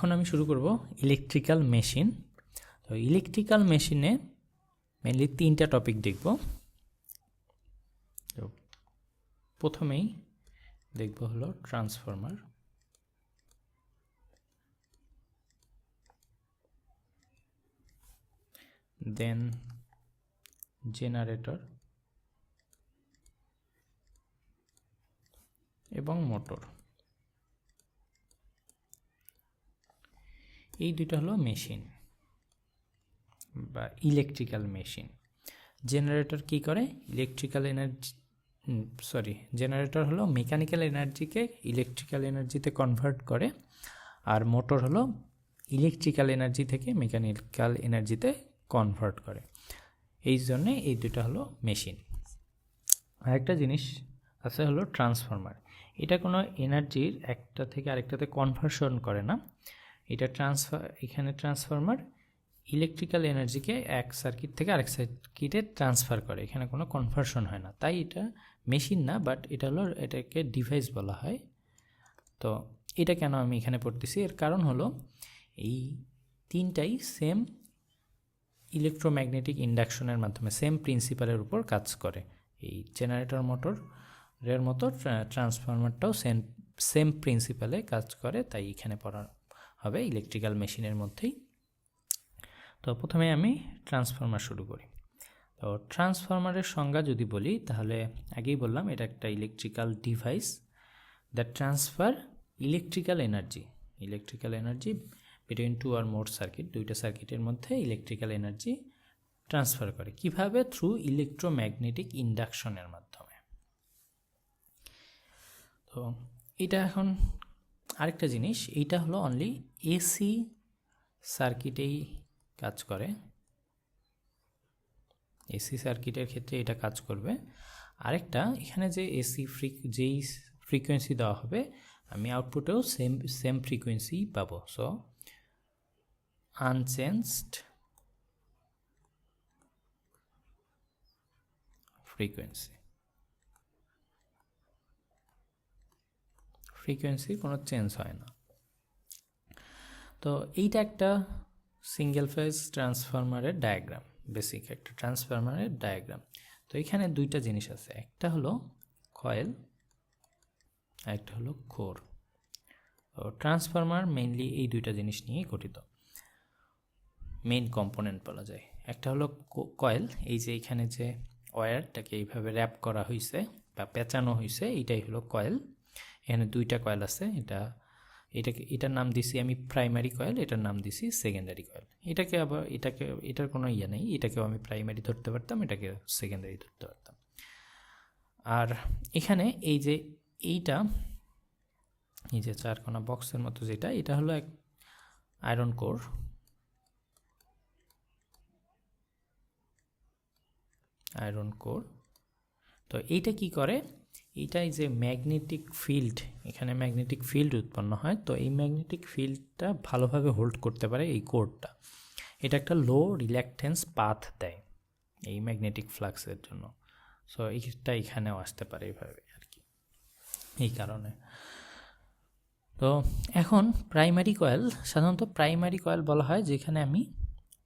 এখন আমি শুরু করব ইলেকট্রিক্যাল মেশিন। তো ইলেকট্রিক্যাল মেশিনে মেনলি তিনটা টপিক দেখব। তো প্রথমেই দেখব হলো ট্রান্সফরমার, দেন জেনারেটর এবং মোটর। এই দুটো হলো মেশিন বা ইলেকট্রিক্যাল মেশিন। জেনারেটর কি করে? ইলেকট্রিক্যাল এনার্জি জেনারেটর হলো মেকানিক্যাল এনার্জিকে ইলেকট্রিক্যাল এনার্জিতে কনভার্ট করে, আর মোটর হলো ইলেকট্রিক্যাল এনার্জি থেকে মেকানিক্যাল এনার্জিতে কনভার্ট করে। এই জন্যে এই দুটো হলো মেশিন। আরেকটা জিনিস আছে হলো ট্রান্সফরমার। এটা কোনো এনার্জির একটা থেকে আরেকটাতে কনভার্সন করে না। এটা এখানে ট্রান্সফরমার ইলেকট্রিক্যাল এনার্জিকে এক সার্কিট থেকে আরেক সার্কিটে ট্রান্সফার করে, এখানে কোনো কনভার্সন হয় না, তাই এটা মেশিন না, বাট এটা হলো এটাকে ডিভাইস বলা হয়। তো এটা কেন আমি এখানে পড়তেছি, এর কারণ হলো এই তিনটাই সেম ইলেকট্রোম্যাগনেটিক ইন্ডাকশনের মাধ্যমে সেম প্রিন্সিপালের উপর কাজ করে। এই জেনারেটর মোটরের মতো ট্রান্সফরমারটাও সেম প্রিন্সিপালে কাজ করে, তাই এখানে পড়া হবে ইলেকট্রিক্যাল মেশিনের মধ্যেই। তো প্রথমে আমি ট্রান্সফরমার শুরু করি। তো ট্রান্সফরমারের সংজ্ঞা যদি বলি, তাহলে আগেই বললাম এটা একটা electrical device that transfer electrical energy between two or more circuit, দুইটা সার্কিটের মধ্যে ইলেকট্রিক্যাল এনার্জি ট্রান্সফার করে। কিভাবে? থ্রু ইলেকট্রোম্যাগনেটিক ইন্ডাকশনের মাধ্যমে। তো এটা এখন আরেকটা জিনিস, এইটা হলো অনলি এসি সার্কিটেই কাজ করে, এসি সার্কিটের ক্ষেত্রে এটা কাজ করবে। আরেকটা, এখানে যে যেই ফ্রিকোয়েন্সি দেওয়া হবে, আমি আউটপুটেও সেম ফ্রিকোয়েন্সি পাবো। সো আনচেঞ্জড ফ্রিকোয়েন্সি কোনো চেঞ্জ হয় না। তো এইটা একটা সিঙ্গেল ফেজ ট্রান্সফরমারের ডায়াগ্রাম, বেসিক একটা ট্রান্সফরমারের ডায়াগ্রাম। তো এখানে দুইটা জিনিস আছে, একটা হলো কয়েল, একটা হলো কোর। তো ট্রান্সফরমার মেইনলি এই দুইটা জিনিস নিয়ে গঠিত, মেইন কম্পোনেন্ট বলা যায়। একটা হলো কয়েল, এই যে এখানে যে ওয়্যারটাকে এইভাবে র্যাপ করা হয়েছে বা পেঁচানো হয়েছে, এইটাই হলো কয়েল। এখানে দুইটা কয়েল আছে, এটার নাম দিছি আমি প্রাইমারি কয়েল, এটার নাম দিছি সেকেন্ডারি কয়েল। এটার কোনো নেই, এটাকেও আমি প্রাইমারি ধরতে পারতাম, এটাকে সেকেন্ডারি ধরতে পারতাম। আর এখানে এই যে চারকোনা বক্সের মতো যেটা, এটা হলো এক আয়রন কোর। তো এইটা কি করে? এইটাই যে ম্যাগনেটিক ফিল্ড, এখানে ম্যাগনেটিক ফিল্ড উৎপন্ন হয়, তো এই ম্যাগনেটিক ফিল্ডটা ভালোভাবে হোল্ড করতে পারে এই কোরটা। এটা একটা লো রিল্যাকটেন্স পাথ দেয় এই ম্যাগনেটিক ফ্লাক্সের জন্য। সো এইটা এখানেও আসতে পারে এইভাবে আর কি, এই কারণে। তো এখন প্রাইমারি কয়েল, সাধারণত প্রাইমারি কয়েল বলা হয় যেখানে আমি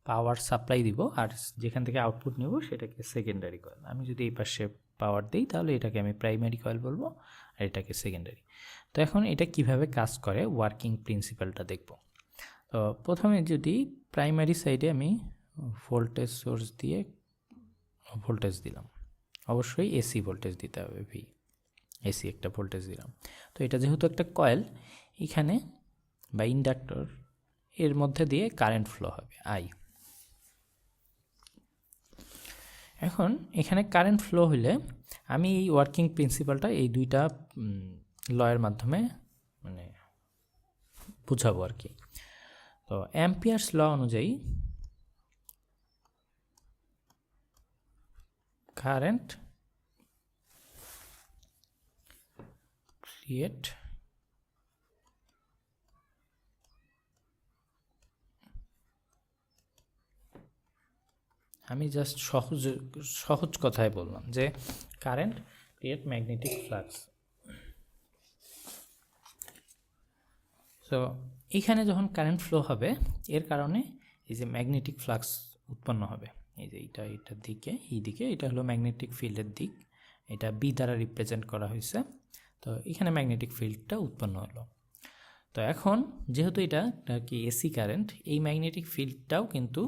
পাওয়ার সাপ্লাই দিব, আর যেখান থেকে আউটপুট নেব সেটাকে সেকেন্ডারি কয়েল। আমি যদি এই পাশে পাওয়ার দিই, তাহলে এটাকে আমি প্রাইমারি কয়েল বলবো, আর এটাকে সেকেন্ডারি। তো এখন এটা কিভাবে কাজ করে, ওয়ার্কিং প্রিন্সিপালটা দেখব। তো প্রথমে যদি প্রাইমারি সাইডে আমি ভোল্টেজ সোর্স দিয়ে ভোল্টেজ দিলাম, অবশ্যই এসি ভোল্টেজ দিতে হবে, এসি একটা ভোল্টেজ দিলাম। তো এটা যেহেতু একটা কয়েল, এখানে বা ইন্ডাক্টর, এর মধ্যে দিয়ে কারেন্ট ফ্লো হবে আই। এখন এখানে কারেন্ট ফ্লো হলে আমি এই ওয়ার্কিং প্রিন্সিপালটা এই দুইটা লয়ের মাধ্যমে মানে বুঝাবো আর কি। তো অ্যাম্পিয়ার্স ল অনুযায়ী কারেন্ট ক্রিয়েট আমি জাস্ট সহজ কথায় বললাম যে current create magnetic flux. So এইখানে যখন কারেন্ট ফ্লো হবে এর কারণে এই যে ম্যাগনেটিক ফ্লাক্স উৎপন্ন হবে, এই যে এটার দিকে, এই দিকে এটা হলো ম্যাগনেটিক ফিল্ডের দিক, এটা বি দ্বারা রিপ্রেজেন্ট করা হয়েছে। তো এখানে ম্যাগনেটিক ফিল্ডটা উৎপন্ন হলো। তো এখন যেহেতু এটা কি এসি কারেন্ট, এই ম্যাগনেটিক ফিল্ডটাও কিন্তু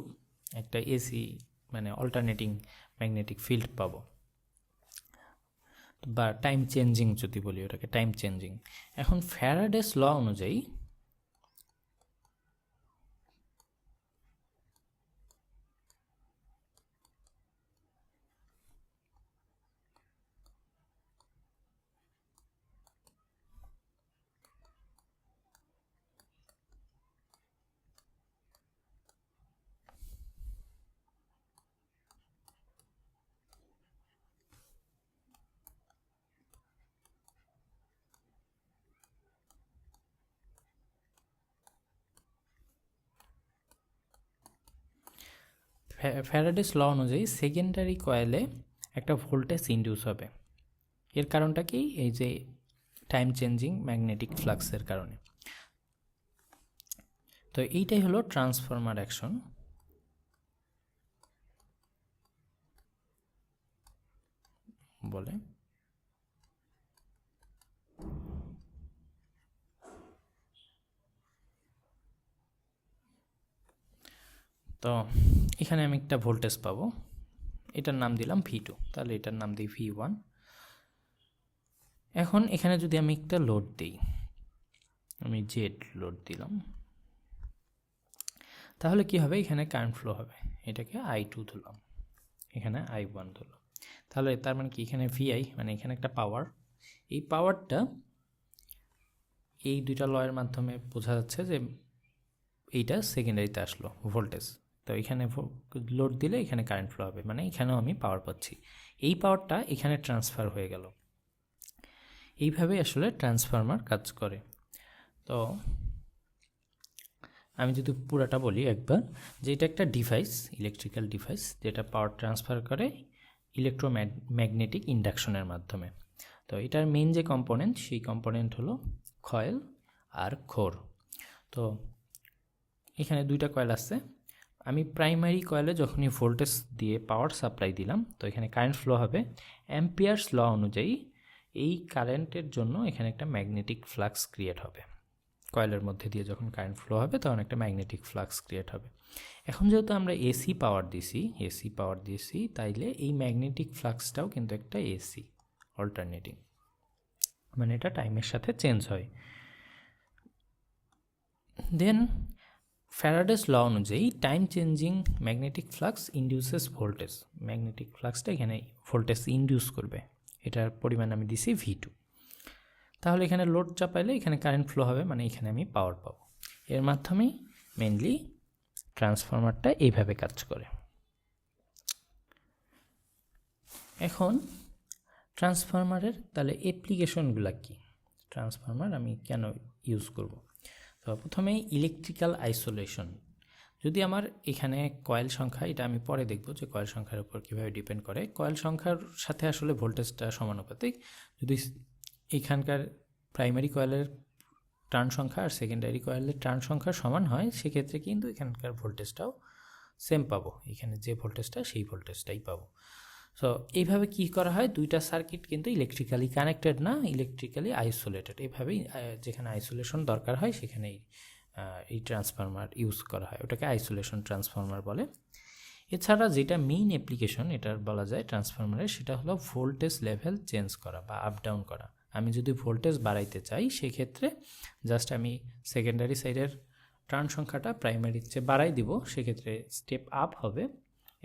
একটা এসি মানে অল্টারনেটিং ম্যাগনেটিক ফিল্ড পাবো, বা টাইম চেঞ্জিং যদি বলি ওটাকে টাইম চেঞ্জিং। এখন ফ্যারাডেস ল অনুযায়ী ফ্যারাডেস ল অনুযায়ী সেকেন্ডারি কয়েলে একটা ভোল্টেজ ইনডিউস হবে। এর কারণটা কি, এই যে টাইম চেঞ্জিং ম্যাগনেটিক ফ্লাক্সের কারণে। তো এইটাই হলো ট্রান্সফরমার অ্যাকশন। বলে তো এখানে আমি একটা ভোল্টেজ পাবো, এটার নাম দিলাম V2, তাহলে এটার নাম দিই V1। এখন এখানে যদি আমি একটা লোড দিই, আমি জেড লোড দিলাম, তাহলে কি হবে, এখানে কারেন্ট ফ্লো হবে, এটাকে I2 ধরলাম, এখানে I1 ধরলাম। তাহলে তার মানে কি, এখানে VI মানে এখানে একটা পাওয়ার, এই পাওয়ারটা এই দুইটা লয়ের মাধ্যমে বোঝা যাচ্ছে যে এইটা সেকেন্ডারিতে আসলো ভোল্টেজ। তো এখানে লোড দিলে এখানে কারেন্ট ফ্লো হবে, মানে এখানেও আমি পাওয়ার পাচ্ছি, এই পাওয়ারটা এখানে ট্রান্সফার হয়ে গেল। এইভাবেই আসলে ট্রান্সফরমার কাজ করে। তো আমি যদি পুরাটা বলি একবার, যে এটা একটা ডিভাইস, ইলেকট্রিক্যাল ডিভাইস, যেটা পাওয়ার ট্রান্সফার করে ইলেকট্রোম্যাগনেটিক ইন্ডাকশনের মাধ্যমে। তো এটার মেইন যে কম্পোনেন্ট, সেই কম্পোনেন্ট হলো কয়েল আর কোর। তো এখানে দুইটা কয়েল আছে, আমি প্রাইমারি কয়েলে যখনই ভোল্টেজ দিয়ে পাওয়ার সাপ্লাই দিলাম, তো এখানে কারেন্ট ফ্লো হবে। অ্যাম্পিয়ার্স ল অনুযায়ী এই কারেন্টের জন্য এখানে একটা ম্যাগনেটিক ফ্লাক্স ক্রিয়েট হবে, কয়েলের মধ্যে দিয়ে যখন কারেন্ট ফ্লো হবে তখন একটা ম্যাগনেটিক ফ্লাক্স ক্রিয়েট হবে। এখন যেহেতু আমরা এসি পাওয়ার দিয়েছি, তাইলে এই ম্যাগনেটিক ফ্লাক্সটাও কিন্তু একটা এসি অল্টারনেটিং, মানে এটা টাইমের সাথে চেঞ্জ হয়। দেন ফ্যারাডেস ল অনুযায়ী time changing magnetic flux induces voltage, magnetic ফ্লাক্সটা এখানে ভোল্টেজ ইন্ডিউস করবে, এটার পরিমাণ আমি দিছি V2। তাহলে এখানে লোড চাপাইলে এখানে কারেন্ট ফ্লো হবে, মানে এখানে আমি পাওয়ার পাবো। এর মাধ্যমেই মেনলি ট্রান্সফরমারটা এইভাবে কাজ করে। এখন ট্রান্সফরমারের তাহলে অ্যাপ্লিকেশনগুলো কি, ট্রান্সফরমার আমি কেন ইউজ করব। তো প্রথমেই ইলেকট্রিক্যাল আইসোলেশন। যদি আমার এখানে কয়েল সংখ্যা, এটা আমি পরে দেখব যে কয়েল সংখ্যার উপর কীভাবে ডিপেন্ড করে, কয়েল সংখ্যার সাথে আসলে ভোল্টেজটা সমানুপাতিক। যদি এখানকার প্রাইমারি কয়েলের টার্ন সংখ্যা আর সেকেন্ডারি কয়েলের টার্ন সংখ্যা সমান হয়, সেক্ষেত্রে কিন্তু এখানকার ভোল্টেজটাও সেম পাবো, এখানে যে ভোল্টেজটা সেই ভোল্টেজটাই পাবো। সো এইভাবে কি করা হয়, দুইটা সার্কিট কিন্তু ইলেকট্রিক্যালি কানেক্টেড না, ইলেকট্রিক্যালি আইসোলেটেড, এইভাবেই যেখানে আইসোলেশন দরকার হয় সেখানেই এই ট্রান্সফরমার ইউজ করা হয়, ওটাকে আইসোলেশন ট্রান্সফরমার বলে। এছাড়া যেটা মেইন অ্যাপ্লিকেশন এটার বলা যায় ট্রান্সফরমারের, সেটা হলো ভোল্টেজ লেভেল চেঞ্জ করা বা আপ ডাউন করা। আমি যদি ভোল্টেজ বাড়াইতে চাই, সেক্ষেত্রে জাস্ট আমি সেকেন্ডারি সাইডের টার্ন সংখ্যাটা প্রাইমারির চেয়ে বাড়াই দিব, সেক্ষেত্রে স্টেপ আপ হবে।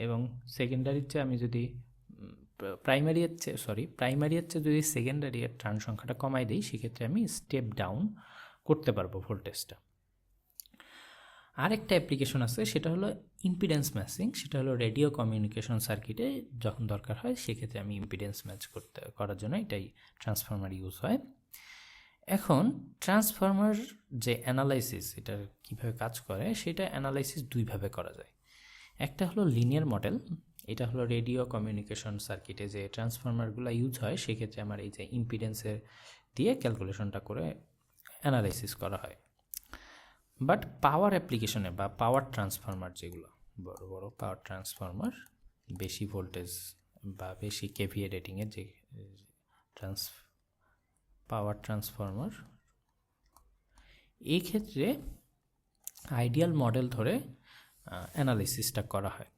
এবং সেকেন্ডারির চেয়ে আমি যদি প্রাইমারির চেয়ে যদি সেকেন্ডারি এর টার্ন সংখ্যাটা কমাই দিই, সেক্ষেত্রে আমি স্টেপ ডাউন করতে পারবো ভোল্টেজটা। আরেকটা অ্যাপ্লিকেশন আছে, সেটা হলো ইম্পিডেন্স ম্যাচিং, সেটা হলো রেডিও কমিউনিকেশন সার্কিটে যখন দরকার হয়, সেক্ষেত্রে আমি ইম্পিডেন্স ম্যাচ করার জন্য এটাই ট্রান্সফরমার ইউজ হয়। এখন ট্রান্সফরমার যে অ্যানালাইসিস, এটা কীভাবে কাজ করে, সেটা অ্যানালাইসিস দুইভাবে করা যায়। একটা হলো লিনিয়ার মডেল, এটা হলো রেডিও কমিউনিকেশন সার্কিটে যে ট্রান্সফরমারগুলো ইউজ হয়, সেক্ষেত্রে আমার এই যে ইম্পিডেন্সের দিয়ে ক্যালকুলেশনটা করে অ্যানালাইসিস করা হয়। বাট পাওয়ার অ্যাপ্লিকেশনে বা পাওয়ার ট্রান্সফরমার যেগুলো বড় বড় পাওয়ার ট্রান্সফরমার বেশি ভোল্টেজ বা বেশি কেভিএ রেটিংয়ের যে পাওয়ার ট্রান্সফরমার, এই ক্ষেত্রে আইডিয়াল মডেল ধরে অ্যানালিসিসটা করা হয়।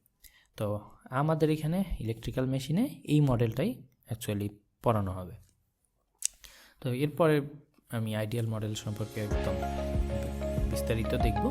তো আমাদের এখানে ইলেকট্রিক্যাল মেশিনে এই মডেলটাই অ্যাকচুয়ালি পড়ানো হবে। তো এরপরে আমি আইডিয়াল মডেল সম্পর্কে একদম বিস্তারিত দেখব।